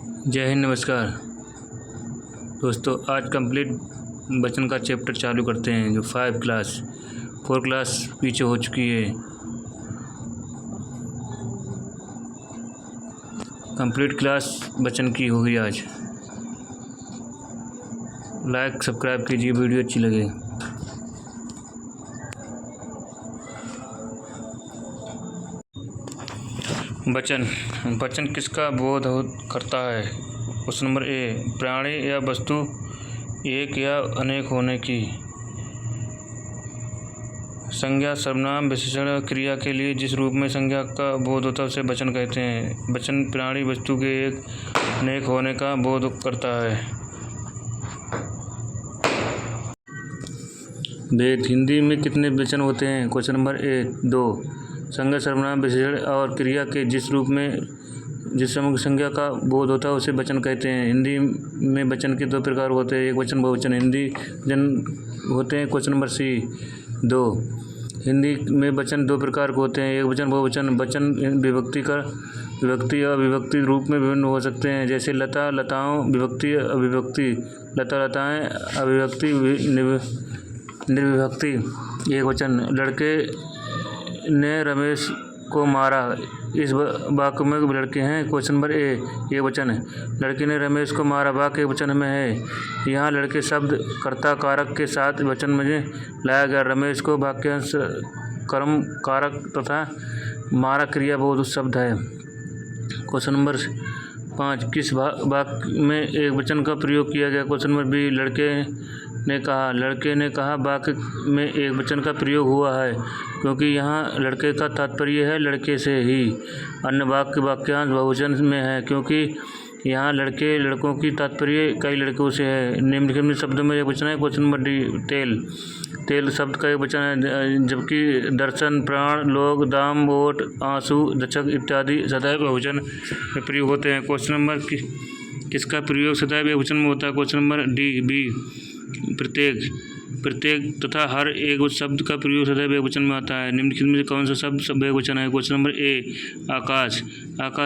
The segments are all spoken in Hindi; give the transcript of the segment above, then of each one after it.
जय हिंद, नमस्कार दोस्तों। आज कंप्लीट बचन का चैप्टर चालू करते हैं। जो 4 क्लास पीछे हो चुकी है। कंप्लीट क्लास बचन की होगी आज। लाइक सब्सक्राइब कीजिए, वीडियो अच्छी लगे। वचन किसका बोध करता है? क्वेश्चन नंबर ए, प्राणी या वस्तु एक या अनेक होने की। संज्ञा सर्वनाम विशेषण क्रिया के लिए जिस रूप में संज्ञा का बोध होता है उसे वचन कहते हैं। वचन प्राणी वस्तु के एक अनेक होने का बोध करता है। वेद हिंदी में कितने वचन होते हैं? क्वेश्चन नंबर ए, 2। संज्ञा सर्वनाम विशेषण और क्रिया के जिस रूप में जिस संज्ञा का बोध होता है उसे वचन कहते हैं। हिंदी में वचन के 2 प्रकार होते हैं, एक वचन बहुवचन। हिंदी वचन होते हैं। क्वेश्चन नंबर सी, 2। हिंदी में वचन 2 प्रकार के होते हैं, एक वचन बहुवचन। वचन विभक्ति और विभक्ति रूप में विभिन्न हो सकते हैं, जैसे लता लताओं, विभक्ति अविभक्ति, लता लताएं, अविभक्ति निर्विभक्ति, एक वचन। लड़के ने रमेश को मारा, इस वाक्य में लड़के हैं। क्वेश्चन नंबर ए, एक वचन। लड़के ने रमेश को मारा वाक्य एक वचन में है। यहाँ लड़के शब्द कर्ता कारक के साथ वचन में लाया गया। रमेश को वाक्यांश कर्म कारक तथा मारा क्रियाबोध शब्द है। क्वेश्चन नंबर 5, किस वाक्य में एक वचन का प्रयोग किया गया? क्वेश्चन नंबर बी, लड़के ने कहा वाक्य में एक वचन का प्रयोग हुआ है क्योंकि यहाँ लड़के का तात्पर्य है लड़के से ही। अन्य वाक्यांश बहुवचन में है क्योंकि यहाँ लड़के लड़कों की तात्पर्य कई लड़कों से है। निम्नलिखित शब्दों में एक वचन है। क्वेश्चन नंबर डी, तेल शब्द का एक वचन है, जबकि दर्शन, प्राण, लोग, दाम, वोट, आंसू, दशक इत्यादि सदैव बहुवचन में प्रयोग होते हैं। क्वेश्चन नंबर किसका प्रयोग सदैव एक वचन में होता है? क्वेश्चन नंबर डी, बी, प्रत्येक तथा हर एक शब्द का प्रयोग सदैव एक वचन में आता है। निम्नलिखित में कौन सा शब्द एक वचन है? क्वेश्चन नंबर ए, आकाश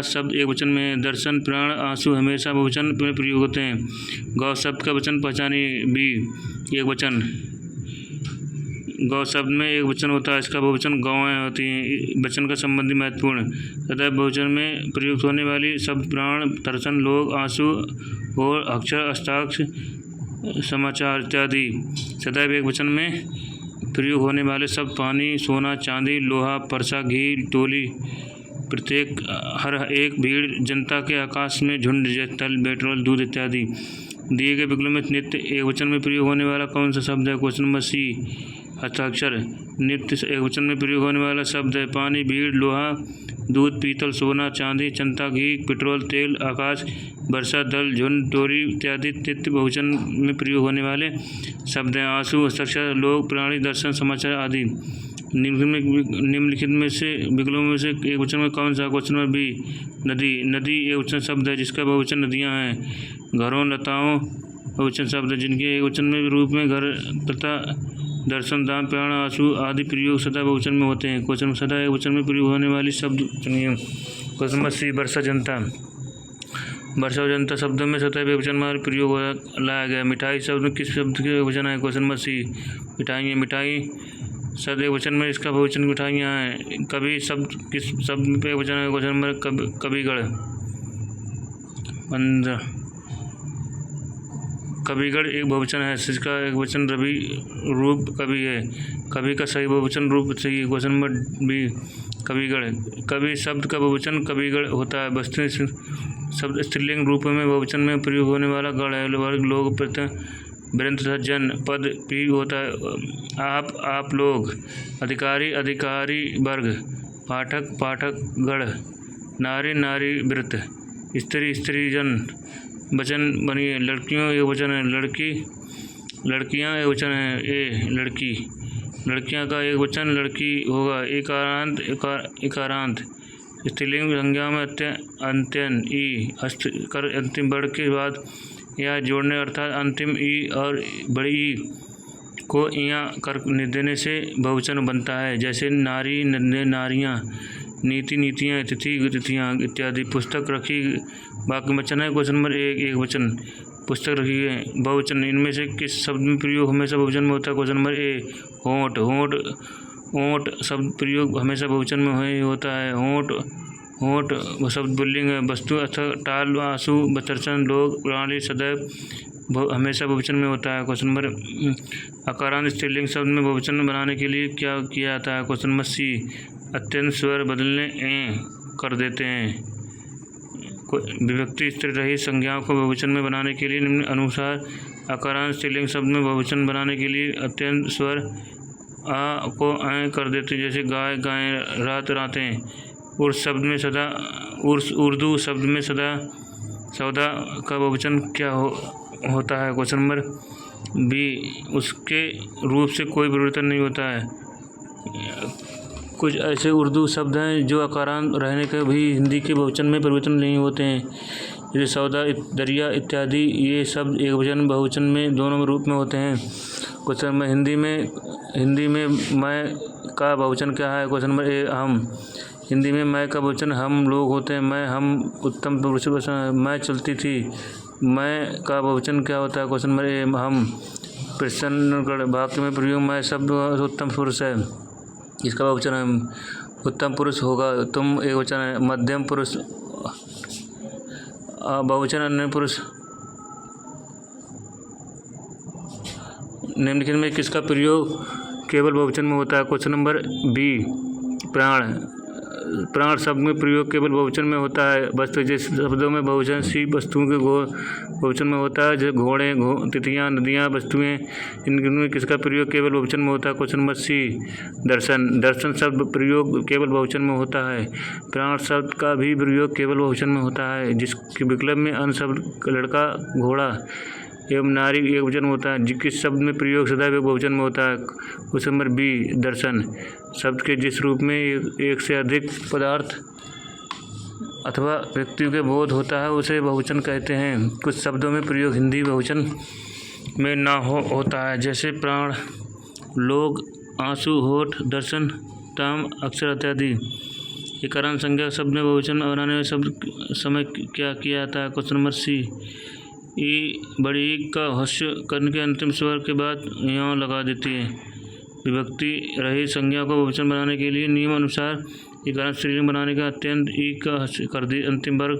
शब्द एक वचन में है। दर्शन, प्राण, आंसू हमेशा बहुवचन में प्रयोग होते हैं। गौ शब्द का वचन पहचानिए। बी, एक वचन। गौ शब्द में एक वचन होता है, इसका बहुवचन गौएं होती हैं। वचन का संबंधी महत्वपूर्ण सदैव बहुवचन में प्रयुक्त होने वाली शब्द प्राण, दर्शन, लोग, आंसू और अक्षर, हस्ताक्षर, समाचार इत्यादि। सदैव एक वचन में प्रयोग होने वाले शब्द पानी, सोना, चांदी, लोहा, परसा, घी, टोली, प्रत्येक, हर एक, भीड़, जनता के, आकाश में, झुंड, तल, पेट्रोल, दूध इत्यादि। दिए गए विकल्प में नित्य एक वचन में प्रयोग होने वाला कौन सा शब्द है? क्वेश्चन नंबर सी, हस्ताक्षर। नित्य एक वचन में प्रयोग होने वाला शब्द है पानी, भीड़, लोहा, दूध, पीतल, सोना, चांदी, जनता, घी, पेट्रोल, तेल, आकाश, वर्षा, दल, झुंड, टोरी इत्यादि। नित्य बहुवचन में प्रयोग होने वाले शब्द हैं आंसू, हस्ताक्षर, लोग, प्राणी, दर्शन, समाचार आदि। निम्नलिखित में से विकल्पों में से एक वचन में कौन सा? क्वेश्चन नंबर बी, नदी एक वचन शब्द है जिसका बहुवचन नदियाँ हैं। घरों, लताओं बहुवचन शब्द है जिनके एक वचन में रूप में घर तथा दर्शन, दान, प्राण, आंसू आदि प्रयोग सदा बहुवचन में होते हैं। क्वेश्चन सदा एक वचन में प्रयोग होने वाली शब्द चुनिए। क्वेश्चन नंबर सी, वर्षा, जनता। वर्षा और जनता शब्दों में सदैव एक वचन में प्रयोग लाया गया। मिठाई शब्द में किस शब्द के वचन है? क्वेश्चन नंबर सी, मिठाइयाँ। मिठाई शब्द एक वचन में, इसका बहुवचन मिठाइयाँ हैं। कवि शब्द किस शब्द पे वचन है? Question number कविगढ़। कविगढ़ एक बहुवचन है, जिसका एक वचन रवि रूप कवि है। कवि का सही बहुवचन रूप सही। क्वेश्चन नंबर बी, कविगढ़। कवि शब्द का बहुवचन कविगढ़ होता है। वस्तु शब्द स्त्रीलिंग रूप में बहुवचन में प्रयोग होने वाला गढ़ है। वर्ग, लोग, वृंद तथा जन पद भी होता है। आप लोग, अधिकारी, अधिकारी वर्ग, पाठक, पाठक गण, नारी, नारी वृत्त, स्त्री, स्त्री जन। वचन बनिए। लड़कियों एक वचन है, लड़की, लड़कियां एक वचन है। ए, लड़की, लड़कियां का एक वचन लड़की होगा। इकारांत स्त्रीलिंग संज्ञा में अंत्यन ई हस्त कर अंतिम वर्ण के बाद या जोड़ने अर्थात अंतिम ई और बड़ी ई को इया कर देने से बहुवचन बनता है। जैसे नारी, नन्हे, नारियाँ। नीति नीतियाँ, तिथि तिथियाँ इत्यादि। पुस्तक रखी वाक्य वचन है। क्वेश्चन नंबर एक वचन, पुस्तक रखी है। बहुवचन, इनमें से किस शब्द में प्रयोग हमेशा बहुवचन में होता है? क्वेश्चन नंबर ए होंठ, होंठ ओंठ शब्द प्रयोग हमेशा बहुवचन में ही होता है। होंठ होंठ शब्द पुल्लिंग है। वस्तु अथवा टाल, आंसू, बतरसन, लोग, प्राणी सदैव हमेशा बहुवचन में होता है। क्वेश्चन नंबर अकारांत स्त्रीलिंग शब्द में बहुवचन बनाने के लिए क्या किया जाता है? क्वेश्चन नंबर सी, अत्यंत स्वर बदलने ए कर देते हैं। विभक्ति स्त्री रहित संज्ञाओं को बहुवचन में बनाने के लिए निम्न अनुसार अकारांत स्त्रीलिंग शब्द में बहुवचन बनाने के लिए अत्यंत स्वर आ को ऐ कर देते हैं। जैसे गाय गायें, रात रातें। उर्स शब्द में सदा, उर्दू शब्द में सदा सौदा का बहुवचन क्या होता है? क्वेश्चन नंबर बी, उसके रूप से कोई परिवर्तन नहीं होता है। कुछ ऐसे उर्दू शब्द हैं जो अकारांत रहने के भी हिंदी के बहुवचन में परिवर्तन नहीं होते हैं, जैसे सौदा, दरिया इत्यादि। ये शब्द एकवचन बहुवचन में दोनों रूप में होते हैं। क्वेश्चन में हिंदी में मैं का बहुवचन क्या है? क्वेश्चन नंबर ए हम। हिंदी में मैं का बहुवचन हम लोग होते हैं। मैं, हम उत्तम पुरुष वचन है। मैं चलती थी। मैं का बहुवचन क्या होता है? क्वेश्चन नंबर ए हम। प्रश्न वाक्य में प्रयोग मैं शब्द उत्तम पुरुष है, इसका बहुवचन है उत्तम पुरुष होगा। तुम एक वचन है। मध्यम पुरुष बहुवचन अन्य पुरुष। निम्नलिखित में किसका प्रयोग केवल बहुवचन में होता है? क्वेश्चन नंबर बी, प्राण। प्राण शब्द में प्रयोग केवल बहुवचन में होता है। वस्तु जिस शब्दों में बहुवचन सी वस्तुओं के बहुवचन में होता है, जैसे घोड़े, तिथियाँ, नदियाँ, वस्तुएं, इनमें किसका प्रयोग केवल बहुवचन में होता है? क्वेश्चन नंबर सी, दर्शन। दर्शन शब्द प्रयोग केवल बहुवचन में होता है। प्राण शब्द का भी प्रयोग केवल बहुवचन में होता है, जिसके विकल्प में अन्य शब्द लड़का, घोड़ा एवं नारी एक वचन होता है। किस शब्द में प्रयोग सदैव एक बहुवचन में होता है? क्वेश्चन नंबर बी, दर्शन। शब्द के जिस रूप में एक से अधिक पदार्थ अथवा व्यक्तियों के बोध होता है उसे बहुवचन कहते हैं। कुछ शब्दों में प्रयोग हिंदी बहुवचन में ना होता है, जैसे प्राण, लोग, आंसू, होठ, दर्शन, ताम, अक्षर इत्यादि। एकारांत संज्ञा शब्द में बहुवचन बनाने में शब्द समय क्या किया जाता है? क्वेश्चन नंबर सी, ई बड़ी का हश्य करने के अंतिम स्वर के बाद यहाँ लगा देती है। विभक्ति रहित संज्ञा को बहुवचन बनाने के लिए नियम अनुसार एकारांत स्त्रीलिंग बनाने का अत्यंत ई का हश्य कर दी अंतिम वर्ग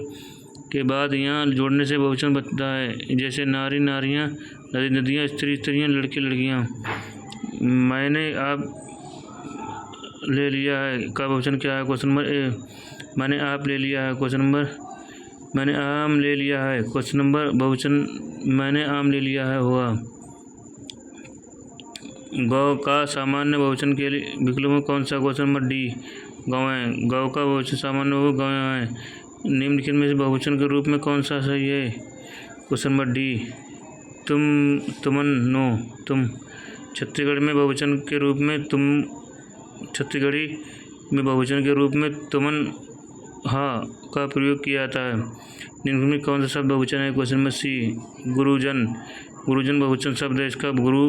के बाद यहाँ जोड़ने से बहुवचन बनता है। जैसे नारी, नारियाँ, नदी, नदियाँ, स्त्री, स्त्रियाँ, लड़के, लड़कियाँ। मैंने आप ले लिया है का बहुवचन क्या है? क्वेश्चन नंबर ए, मैंने आप ले लिया है। क्वेश्चन नंबर मैंने आम ले लिया है। क्वेश्चन नंबर बहुवचन मैंने आम ले लिया है होगा। गौ का सामान्य बहुवचन के लिए विकल्प में कौन सा? क्वेश्चन नंबर डी, गौएं। गौ का बहुवचन सामान्य हो गौएं। निम्नलिखित में से बहुवचन के रूप में कौन सा सही है? क्वेश्चन नंबर डी, तुम, तुमन, नो, तुम। छत्तीसगढ़ में बहुवचन के रूप में तुम, छत्तीसगढ़ी में बहुवचन के रूप में तुमन हाँ का प्रयोग किया जाता है। निम्न में कौन सा शब्द बहुवचन है? क्वेश्चन नंबर सी, गुरुजन। गुरुजन बहुवचन शब्द है, इसका गुरु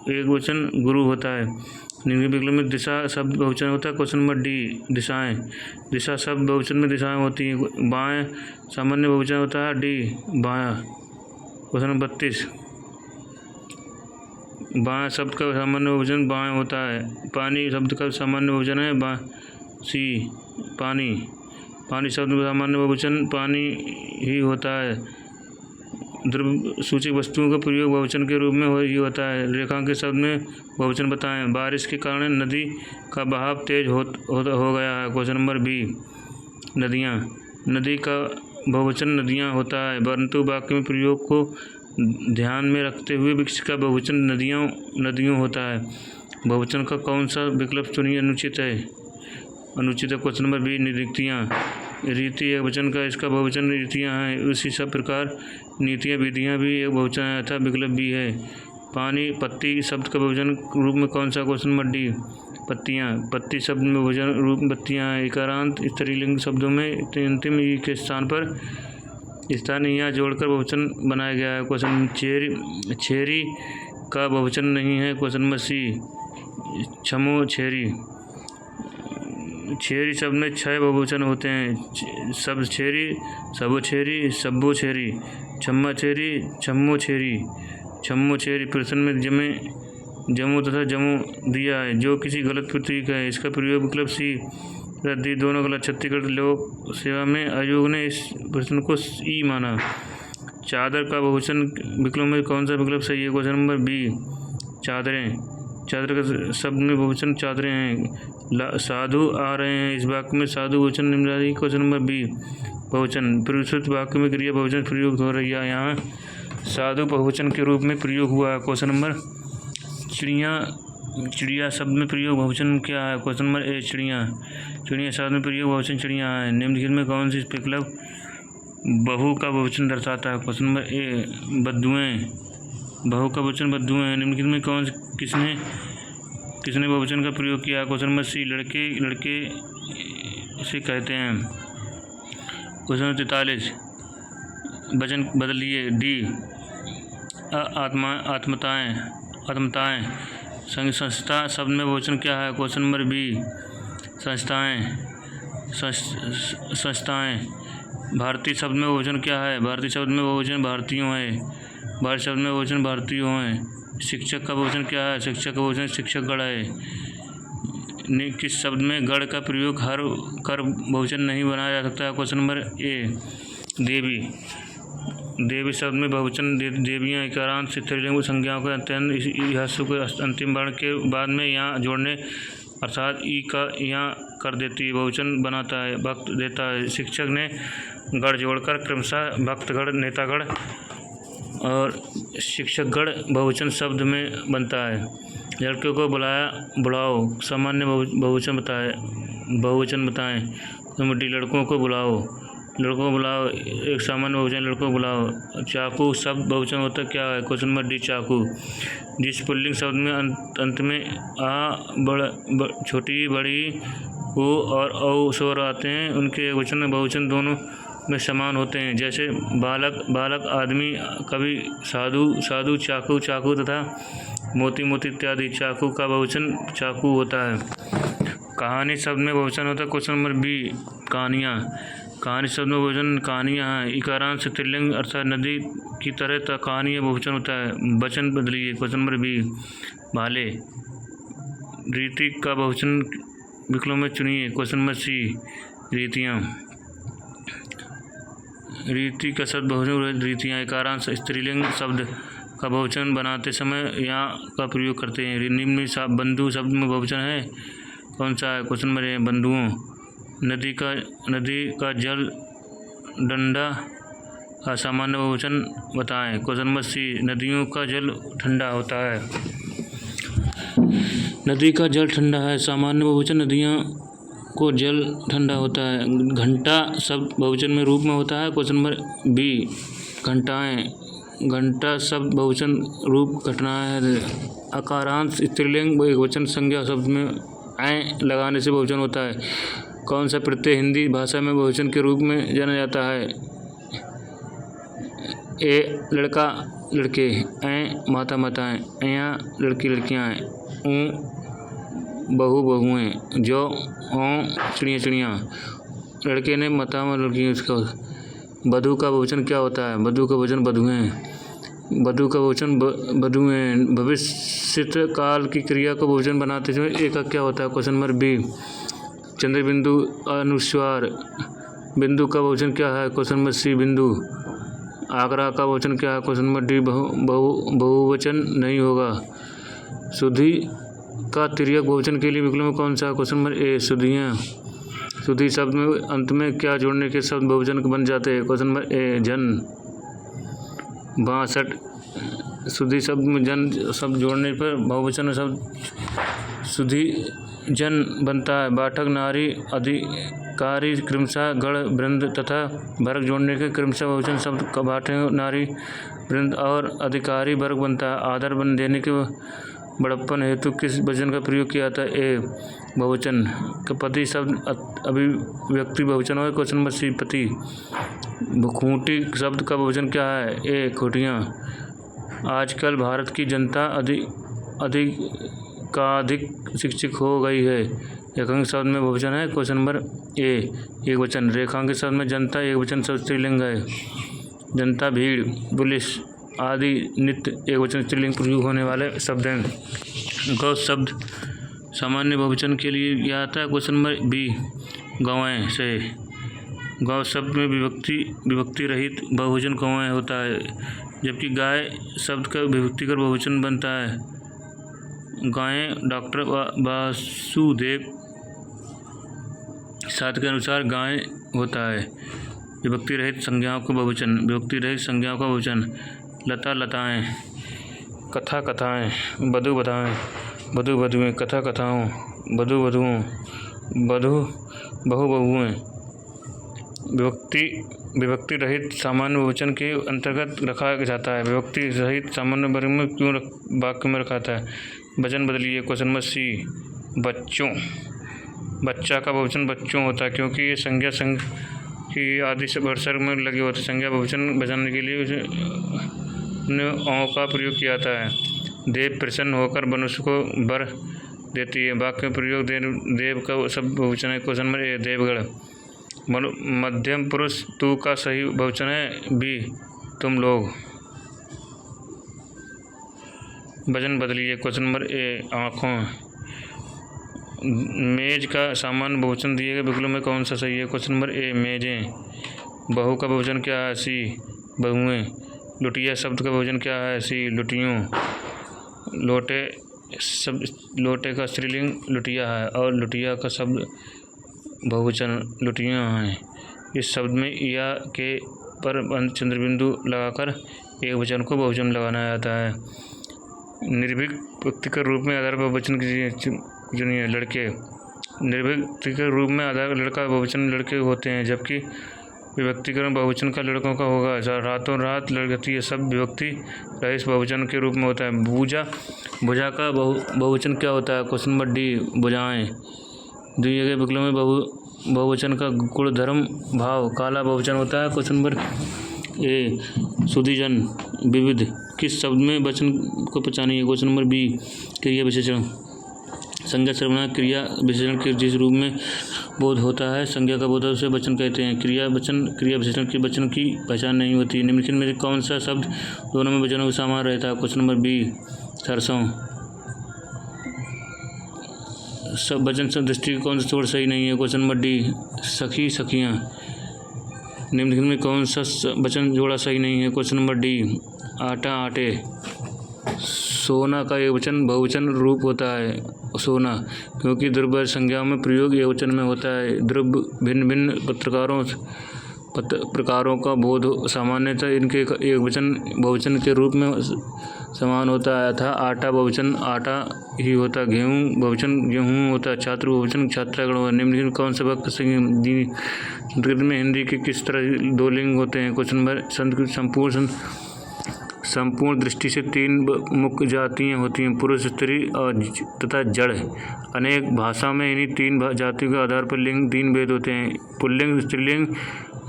एक वचन गुरु होता है। निम्न विकल्प में दिशा शब्द बहुवचन होता है। क्वेश्चन नंबर डी, दिशाएं। दिशा शब्द बहुवचन में दिशाएं होती हैं। बाएं सामान्य बहुवचन होता है, डी, बायां। क्वेश्चन नंबर 32, बाएं शब्द का सामान्य बहुवचन बाएं होता है। पानी शब्द का सामान्य बहुवचन है सी, पानी। पानी शब्द में सामान्य बहुवचन पानी ही होता है। द्रव्य सूचक वस्तुओं का प्रयोग बहुवचन के रूप में ही होता है। रेखांकित शब्द में बहुवचन बताएं। बारिश के कारण नदी का बहाव तेज हो गया है। क्वेश्चन नंबर बी, नदियाँ। नदी का बहुवचन नदियाँ होता है, परंतु वाक्य में प्रयोग को ध्यान में रखते हुए इसका बहुवचन नदियों होता है। बहुवचन का कौन सा विकल्प चुनिए? अनुचित है। अनुचित है क्वेश्चन नंबर बी, रीतियाँ। रीति एक वचन का, इसका बहुवचन रीतियाँ हैं। उसी सब प्रकार नीतियाँ, विधियाँ भी एक बहुवचन है अर्थात विकल्प भी है। पानी, पत्ती शब्द का बहुवचन रूप में कौन सा? क्वेश्चन नंबर डी, पत्तियाँ। पत्ती शब्द में बहुवचन रूप में पत्तियाँ हैं। एकारांत स्त्रीलिंग शब्दों में अंतिम ई के स्थान पर यहाँ जोड़कर बहुवचन बनाया गया है। क्वेश्चन छेरी का बहुवचन नहीं है। क्वेश्चन नंबर सी, छमो, छेरी। छेरी शब्द में 6 बहुवचन होते हैं। सब छेरी, सबो छेरी, सब्बो छेरी, छम्मा छेरी, छम्मो छेरी, छम्मो छेरी। प्रश्न में जमो तथा जमो दिया है जो किसी गलत प्रतीक है। इसका प्रयोग विकल्प सी रद्दी दोनों गलत। छत्तीसगढ़ लोक सेवा में आयोग ने इस प्रश्न को ई माना। चादर का बहुवचन विकल्प में कौन सा विकल्प सही है? क्वेश्चन नंबर बी चादरें। चादर का शब्द में बहुवचन चादरें हैं। साधु आ रहे हैं, इस वाक्य में साधु बहुवचन निम्नलिखित। क्वेश्चन नंबर बी बहुवचन। प्रयुक्त वाक्य में क्रिया बहुवचन प्रयोग हो रही है, यहाँ साधु बहुवचन के रूप में प्रयोग हुआ है। क्वेश्चन नंबर चिड़िया। चिड़िया शब्द में प्रयोग बहुवचन क्या है? क्वेश्चन नंबर ए चिड़िया। चिड़िया शब्द में प्रयोग बहुवचन चिड़िया है। निम्नलिखित में कौन सी विकल्प बहु का बहुवचन दर्शाता है? क्वेश्चन नंबर ए बद्दुएं। बहु का बहुवचन बद्दुएं है। निम्नलिखित में किसने बहुवचन का प्रयोग किया है? क्वेश्चन नंबर सी लड़के से कहते हैं। क्वेश्चन नंबर 43 वचन बदलिए। डी आत्मताएं। संस्था शब्द में बहुवचन क्या है? क्वेश्चन नंबर बी संस्थाएं। भारतीय शब्द में बहुवचन क्या है? भारतीय शब्द में बहुवचन भारतीयों है। भारत शब्द में बहुवचन भारतीयों है। शिक्षक का बहुवचन क्या है? शिक्षक का बहुवचन शिक्षकगण है। किस शब्द में गण का प्रयोग हर कर बहुवचन नहीं बनाया जा सकता है? क्वेश्चन नंबर ए देवी। देवी शब्द में बहुवचन देवियाँ इकारांत स्त्रीलिंग संज्ञाओं के ह्रस्व के अंतिम वर्ण के बाद में यहाँ जोड़ने अर्थात ई का यहाँ कर देती है, बहुवचन बनाता है, भक्त देता है। शिक्षक ने गण जोड़कर क्रमशः भक्तगण, नेतागण और शिक्षकगण बहुवचन शब्द में बनता है। लड़के को बुलाओ सामान्य बहुवचन बताएं। नंबर डी लड़कों को बुलाओ एक सामान्य बहुवचन, लड़कों को बुलाओ। चाकू शब्द बहुवचन होता क्या है? क्वेश्चन नंबर डी चाकू। जिस पुल्लिंग शब्द में अंत में आ छोटी बड़ी ओ और औ स्वर आते हैं उनके वचन बहुवचन दोनों में समान होते हैं, जैसे बालक, आदमी, कवि, साधु, चाकू तथा मोती इत्यादि। चाकू का बहुवचन चाकू होता है। कहानी शब्द में बहुवचन होता है। क्वेश्चन नंबर बी कहानियाँ। कहानी शब्द में बहुवचन कहानियाँ हैं। इकारांत स्त्रीलिंग अर्थात नदी की तरह कहानी बहुवचन होता है। वचन बदलिए। क्वेश्चन नंबर बी भाले। रीति का बहुवचन विकल्प में चुनिए। क्वेश्चन नंबर सी रीतियाँ। रीति का शब्द बहुवचन रीतियाँ। इकारांत स्त्रीलिंग शब्द का बहुवचन बनाते समय यहाँ का प्रयोग करते हैं। निम्न बंधु शब्द में बहुवचन है कौन सा है? क्वेश्चन नंबर ए बंधुओं। नदी का जल डंडा असामान्य बहुवचन बताएं। क्वेश्चन नंबर सी नदियों का जल ठंडा होता है। नदी का जल ठंडा है सामान्य बहुवचन, नदियों को जल ठंडा होता है। घंटा शब्द बहुवचन में रूप में होता है। क्वेश्चन नंबर बी घंटाएं। घंटा शब्द बहुवचन रूप घटनाएं है। अकारांत स्त्रीलिंग बहुवचन संज्ञा शब्द में ऐ लगाने से बहुवचन होता है। कौन सा प्रत्यय हिंदी भाषा में बहुवचन के रूप में जाना जाता है? ए लड़का लड़के, ऐ माता माताएं, ऐया लड़की लड़कियां, बहू बहुएं, जो चिड़िया चिड़ियाँ। लड़के ने माता लड़की। उसका बधू का बहुवचन क्या होता है? बधू का बहुवचन बधुएं। बधू का बहुवचन बधुएं। भविष्य काल की क्रिया को बहुवचन बनाते समय एक का क्या होता है? क्वेश्चन नंबर बी चंद्रबिंदु अनुस्वार। बिंदु का बहुवचन क्या है? क्वेश्चन नंबर सी बिंदु। आगरा का बहुवचन क्या है? क्वेश्चन नंबर डी बहुवचन नहीं होगा। सुधी का तिर्यक बहुवचन के लिए विकल्प में कौन सा? क्वेश्चन नंबर ए सुधियाँ। सुधी शब्द में अंत में क्या जोड़ने के शब्द बहुवचन बन जाते हैं? क्वेश्चन नंबर ए जन। 62 सुधी शब्द में जन शब्द जोड़ने पर बहुवचन शब्द सुधी जन बनता है। बाठक नारी अधिकारी क्रमशः गण वृंद तथा वर्ग जोड़ने के क्रमशः बहुवचन शब्द बाठक नारी वृंद और अधिकारी वर्ग बनता है। आदर बन देने के बड़प्पन हेतु किस वचन का प्रयोग किया जाता है? ए बहुवचन। पति शब्द अभिव्यक्ति बहुवचन है। क्वेश्चन नंबर सी पति। खूंटी शब्द का बहुवचन क्या है? ए खूंटियाँ। आजकल भारत की जनता अधिक शिक्षित हो गई है। रेखांकित शब्द में बहुवचन है। क्वेश्चन नंबर ए एक वचन। रेखांकित शब्द में जनता एक वचन शब्द स्त्रीलिंग है। जनता, भीड़, पुलिस आदि नित्य एक वचन स्त्रीलिंग प्रयोग होने वाले शब्द हैं। गौ शब्द सामान्य बहुवचन के लिए क्या आता है? क्वेश्चन नंबर बी गौएं से। गौ शब्द में विभक्ति रहित बहुवचन गौएं होता है, जबकि गाय शब्द का विभक्तिकर बहुवचन बनता है। गायें। डॉक्टर वासुदेव साथ के अनुसार गाय होता है। विभक्ति रहित संज्ञाओं का बहुवचन। विभक्ति रहित संज्ञाओं का बहुवचन। लता, लताएं। कथा, कथाएं। वधु, वधाएं। वधु, वधुएं। कथा, कथाओं। वधु, वधुओं। वधु, बहु, बहुएं। विभक्ति रहित सामान्य बहुवचन के अंतर्गत रखा जाता है। विभक्ति रहित सामान्य वर्ग में क्यों वाक्य में रखा जाता है? वचन बदलिए। क्वेश्चन नंबर सी बच्चों। बच्चा का बहुवचन बच्चों होता है, क्योंकि ये संज्ञा संघ की आदि से वर्षक में लगे होते। संज्ञा बहुवचन बचाने के लिए उसे औ का प्रयोग किया जाता है। देव प्रसन्न होकर मनुष्य को वर देती है। वाक्य में प्रयोग देव का शब्द बहुवचन है। Question number A Deogarh. मध्यम पुरुष तू का सही बहुवचन है। बी तुम लोग। वचन बदलिए। क्वेश्चन नंबर ए आँखों। मेज का सामान्य बहुवचन दिए गए विकल्पों में कौन सा सही है? क्वेश्चन नंबर ए मेजें। बहू का बहुवचन क्या है? सी बहुएं। लुटिया शब्द का बहुवचन क्या है? सी लुटियों। लोटे का स्त्रीलिंग लुटिया है और लुटिया का शब्द बहुवचन लुटियाँ हैं। इस शब्द में या के पर चंद्रबिंदु लगाकर एक वचन को बहुवचन लगाना जाता है। निर्भीक व्यक्तिगत रूप में आधार बहुवचन चुनिए। लड़के। निर्भीक रूप में आधार लड़का बहुवचन लड़के होते हैं, जबकि विभक्तिकरण बहुवचन का लड़कों का होगा। रातों रात लड़कती है शब्द विभक्ति रहित बहुवचन के रूप में होता है। भुजा का बहुवचन क्या होता है? क्वेश्चन नंबर डी भुजाएं। दिए गए विकल्पों में बहुवचन का गुण, धर्म, भाव। काला बहुवचन होता है। क्वेश्चन नंबर ए सुधीजन। विविध किस शब्द में वचन को पहचानिए? क्वेश्चन नंबर बी क्रिया विशेषण। संज्ञा सर्वनाम क्रिया विशेषण के जिस रूप में बोध होता है संज्ञा का बोध उसे वचन कहते हैं। क्रिया विशेषण के वचन की पहचान नहीं होती। निम्नलिखित में कौन सा शब्द दोनों में वचनों के समान रहता है? क्वेश्चन नंबर बी सरसों। सब वचन सब दृष्टिकोण से थोड़ा सही नहीं है। क्वेश्चन नंबर डी सखी, सखियाँ। निम्नलिखित में कौन सा वचन जोड़ा सही नहीं है? क्वेश्चन नंबर डी आटा, आटे। सोना का एक वचन बहुवचन रूप होता है सोना, क्योंकि द्रव्य संज्ञाओं में प्रयोग एक वचन में होता है। द्रव्य भिन्न भिन्न प्रकारों का बोध सामान्यतः इनके एक वचन बहुवचन के रूप में समान होता है। था आटा बहुवचन आटा ही होता है। गेहूँ बहुवचन गेहूँ होता है। छात्र बहुवचन छात्रागण होता है। निम्नलिखित कौन सा वाक्य संस्कृत में हिंदी के किस तरह दो लिंग होते हैं? क्वेश्चन नंबर संस्कृत संपूर्ण दृष्टि से तीन मुख्य जातियाँ होती हैं, पुरुष, स्त्री और तथा जड़। अनेक भाषा में इन्हीं तीन जातियों के आधार पर लिंग तीन भेद होते हैं, पुल्लिंग, स्त्रीलिंग,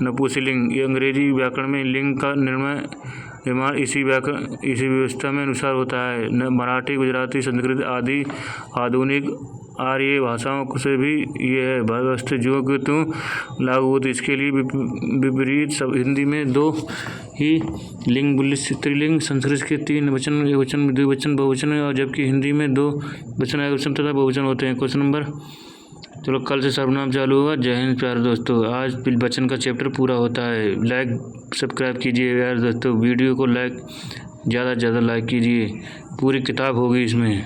नपुंसकलिंग। ये अंग्रेजी व्याकरण में लिंग का निर्माण इसी व्यवस्था में अनुसार होता है। मराठी, गुजराती, संस्कृत आदि आधुनिक आर्य भाषाओं से भी यह व्यवस्था जो कि लागू होती है। इसके लिए विपरीत सब हिंदी में दो ही लिंग पुल्लिंग स्त्रीलिंग, संस्कृत के तीन वचन एकवचन द्विवचन बहुवचन और जबकि हिंदी में दो वचन एकवचन तथा बहुवचन होते हैं। क्वेश्चन नंबर चलो कल से सर्वनाम चालू होगा। जय हिंद प्यारे दोस्तों। आज वचन का चैप्टर पूरा होता है। लाइक सब्सक्राइब कीजिए यार दोस्तों। वीडियो को ज़्यादा से ज़्यादा लाइक कीजिए। पूरी किताब होगी इसमें।